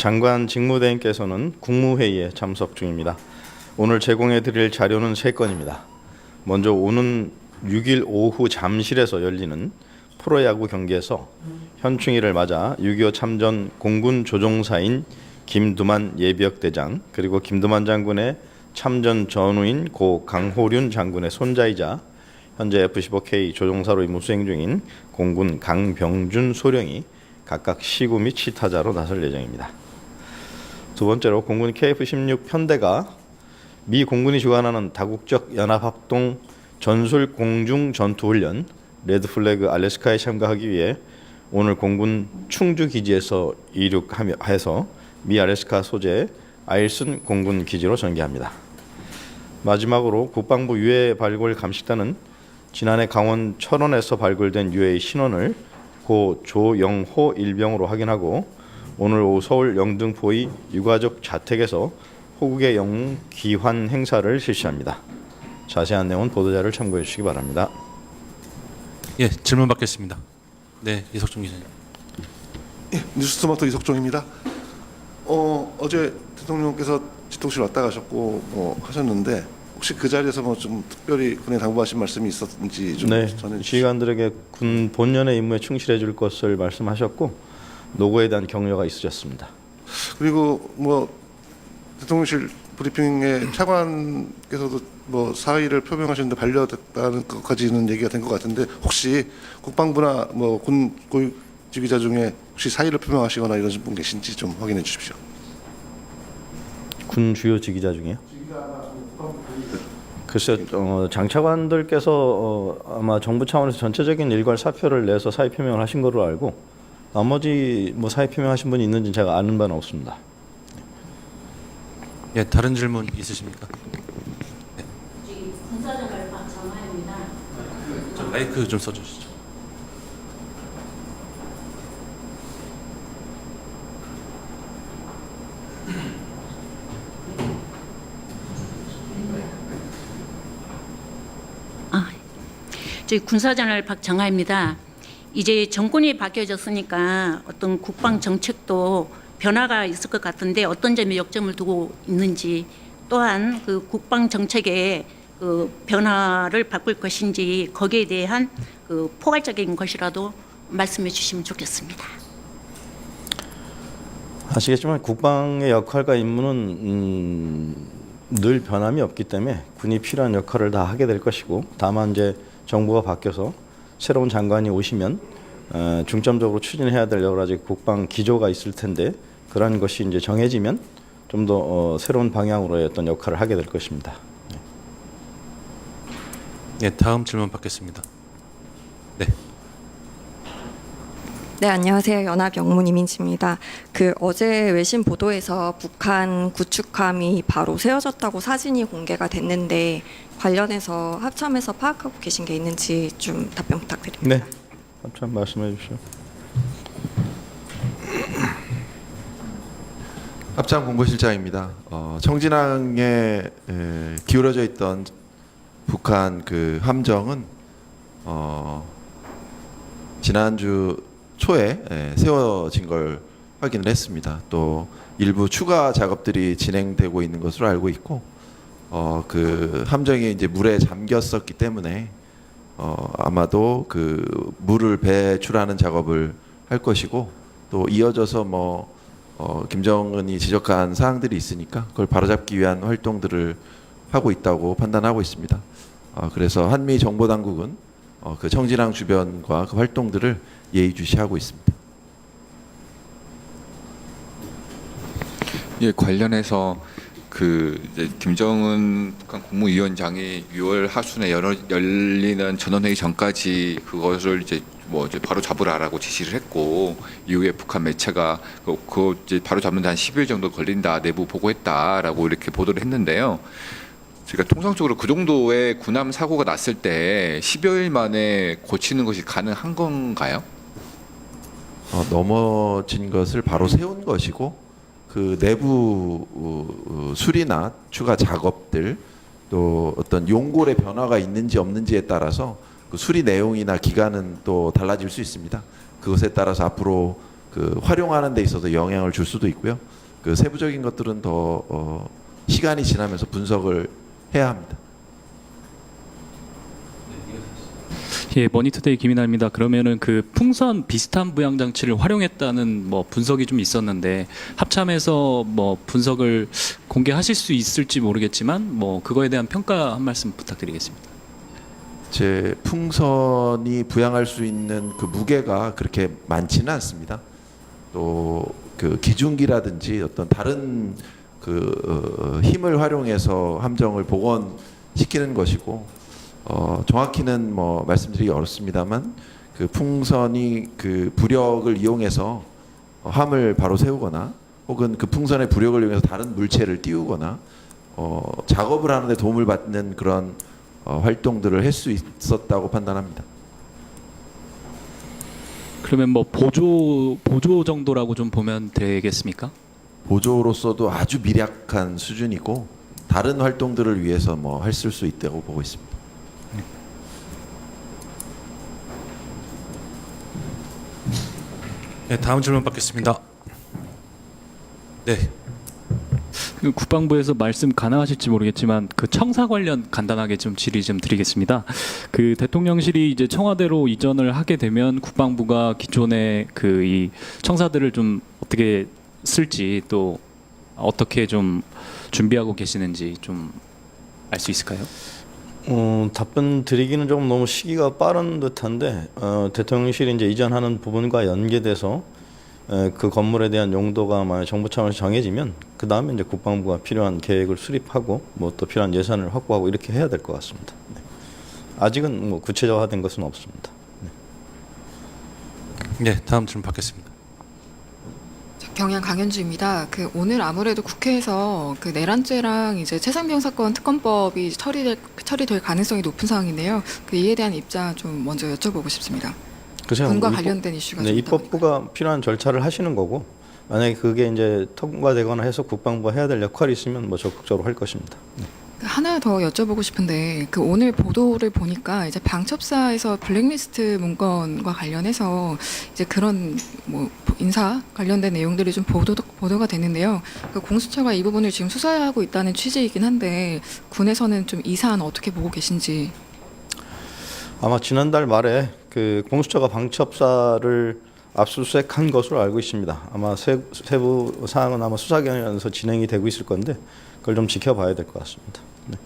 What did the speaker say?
장관 직무대행께서는 국무회의에 참석 중입니다. 오늘 제공해 드릴 자료는 3건입니다. 먼저 오는 6일 오후 잠실에서 열리는 프로야구 경기에서 현충일을 맞아 6.25 참전 공군 조종사인 김두만 예비역대장 그리고 김두만 장군의 참전 전우인 고 강호륜 장군의 손자이자 현재 F-15K 조종사로 임무 수행 중인 공군 강병준 소령이 각각 시구 및 시타자로 나설 예정입니다. 두 번째로 공군 KF-16 편대가 미 공군이 주관하는 다국적 연합합동 전술 공중 전투훈련 레드플래그 알래스카에 참가하기 위해 오늘 공군 충주 기지에서 이륙해서 미 알래스카 소재 아일슨 공군 기지로 전개합니다. 마지막으로 국방부 유해 발굴 감식단은 지난해 강원 철원에서 발굴된 유해의 신원을 고 조영호 일병으로 확인하고 오늘 오후 서울 영등포의 유가족 자택에서 호국의 영웅 귀환 행사를 실시합니다. 자세한 내용은 보도자를 참고해 주시기 바랍니다. 예, 질문 받겠습니다. 네, 이석종 기자님. 예, 뉴스토마토 이석종입니다. 어제 대통령께서 지통실 왔다 가셨고 뭐 하셨는데 혹시 그 자리에서 뭐 좀 특별히 군에 당부하신 말씀이 있었는지 좀 네, 전해 주시죠. 지휘관들에게 군 본연의 임무에 충실해 줄 것을 말씀하셨고 노고에 대한 격려가 있으셨습니다. 그리고 뭐 대통령실 브리핑에 차관께서도 뭐 사의를 표명하셨는데 반려됐다는 것까지는 얘기가 된 것 같은데 혹시 국방부나 뭐 군 고위 지휘자 중에 혹시 사의를 표명하시거나 이런 분 계신지 좀 확인해 주십시오. 군 주요 지휘자 중에요? 글쎄, 장차관들께서 아마 정부 차원에서 전체적인 일괄 사표를 내서 사의 표명을 하신 걸로 알고 나머지 뭐 사의 표명하신 분이 있는지 제가 아는 바는 없습니다. 예, 다른 질문 있으십니까? 네. 군사정을 박정화입니다. 저 마이크 좀 써주시죠. 저희 군사저널 박정화입니다. 이제 정권이 바뀌어졌으니까 어떤 국방 정책도 변화가 있을 것 같은데 어떤 점에 역점을 두고 있는지 또한 그 국방 정책의 그 변화를 바꿀 것인지 거기에 대한 그 포괄적인 것이라도 말씀해 주시면 좋겠습니다. 아시겠지만 국방의 역할과 임무는 늘 변함이 없기 때문에 군이 필요한 역할을 다 하게 될 것이고 다만 이제 정부가 바뀌어서 새로운 장관이 오시면 중점적으로 추진해야 될 여러 가지 국방 기조가 있을 텐데 그러한 것이 이제 정해지면 좀 더 새로운 방향으로의 어떤 역할을 하게 될 것입니다. 예, 다음 질문 받겠습니다. 네. 네, 안녕하세요. 연합 영문 이민지입니다. 어제 외신 보도에서 북한 구축함이 바로 세워졌다고 사진이 공개가 됐는데 관련해서 합참에서 파악하고 계신 게 있는지 좀 답변 부탁드립니다. 네, 합참 말씀해 주십시오. 합참 공보실장입니다. 청진항에 기울어져 있던 북한 그 함정은 지난주 초에 세워진 걸 확인을 했습니다. 또 일부 추가 작업들이 진행되고 있는 것으로 알고 있고 그 함정이 이제 물에 잠겼었기 때문에 아마도 그 물을 배출하는 작업을 할 것이고 또 이어져서 뭐 김정은이 지적한 사항들이 있으니까 그걸 바로잡기 위한 활동들을 하고 있다고 판단하고 있습니다. 그래서 한미 정보 당국은 그 청진항 주변과 그 활동들을 예의주시하고 있습니다. 예, 관련해서 그 이제 김정은 북한 국무위원장이 6월 하순에 열리는 전원회의 전까지 그것을 이제 바로 잡으라라고 지시를 했고 이후에 북한 매체가 그거 이제 바로 잡는데 한 10일 정도 걸린다 내부 보고했다라고 이렇게 보도를 했는데요. 제가 통상적으로 그 정도의 군함 사고가 났을 때 10여일 만에 고치는 것이 가능한 건가요? 넘어진 것을 바로 세운 것이고 그 내부 수리나 추가 작업들 또 어떤 용골의 변화가 있는지 없는지에 따라서 그 수리 내용이나 기간은 또 달라질 수 있습니다. 그것에 따라서 앞으로 그 활용하는 데 있어서 영향을 줄 수도 있고요. 그 세부적인 것들은 더 시간이 지나면서 분석을 해야 합니다. 예, 머니투데이 김인하입니다. 그러면은 그 풍선 비슷한 부양 장치를 활용했다는 뭐 분석이 좀 있었는데 합참에서 뭐 분석을 공개하실 수 있을지 모르겠지만 뭐 그거에 대한 평가 한 말씀 부탁드리겠습니다. 제 풍선이 부양할 수 있는 그 무게가 그렇게 많지는 않습니다. 또 그 기중기라든지 어떤 다른 그 힘을 활용해서 함정을 복원시키는 것이고 정확히는 뭐 말씀드리기 어렵습니다만 그 풍선이 그 부력을 이용해서 함을 바로 세우거나 혹은 그 풍선의 부력을 이용해서 다른 물체를 띄우거나 작업을 하는데 도움을 받는 그런 활동들을 할 수 있었다고 판단합니다. 그러면 뭐 보조 정도라고 좀 보면 되겠습니까? 보조로서도 아주 미약한 수준이고 다른 활동들을 위해서 뭐 했을 수 있다고 보고 있습니다. 네, 다음 질문 받겠습니다. 네, 그 국방부에서 말씀 가능하실지 모르겠지만 그 청사 관련 간단하게 좀 질의 좀 드리겠습니다. 그 대통령실이 이제 청와대로 이전을 하게 되면 국방부가 기존의 그 이 청사들을 좀 어떻게 쓸지 또 어떻게 좀 준비하고 계시는지 좀 알 수 있을까요? 답변 드리기는 조금 너무 시기가 빠른 듯한데 대통령실이 이제 이전하는 부분과 연계돼서 그 건물에 대한 용도가 만약 정부 차원에서 정해지면 그 다음에 이제 국방부가 필요한 계획을 수립하고 뭐 또 필요한 예산을 확보하고 이렇게 해야 될 것 같습니다. 네. 아직은 뭐 구체적화된 것은 없습니다. 네, 다음 질문 받겠습니다. 경양 강현주입니다. 그 오늘 아무래도 국회에서 그 내란죄랑 이제 최상병 사건 특검법이 처리될 가능성이 높은 상황인데요. 그 이에 대한 입장 좀 먼저 여쭤보고 싶습니다. 글쎄요, 군과 뭐 관련된 이슈가 네, 좀 있다 보니까. 입법부가 필요한 절차를 하시는 거고 만약에 그게 이제 통과되거나 해서 국방부가 해야 될 역할이 있으면 뭐 적극적으로 할 것입니다. 네. 하나 더 여쭤보고 싶은데 그 오늘 보도를 보니까 이제 방첩사에서 블랙리스트 문건과 관련해서 이제 그런 뭐 인사 관련된 내용들이 좀 보도가 됐는데요. 그 공수처가 이 부분을 지금 수사하고 있다는 취지이긴 한데 군에서는 좀 이 사안 어떻게 보고 계신지. 아마 지난달 말에 그 공수처가 방첩사를 압수수색한 것으로 알고 있습니다. 아마 세부 사항은 아마 수사기관에서 진행이 되고 있을 건데 그걸 좀 지켜봐야 될 것 같습니다. 네.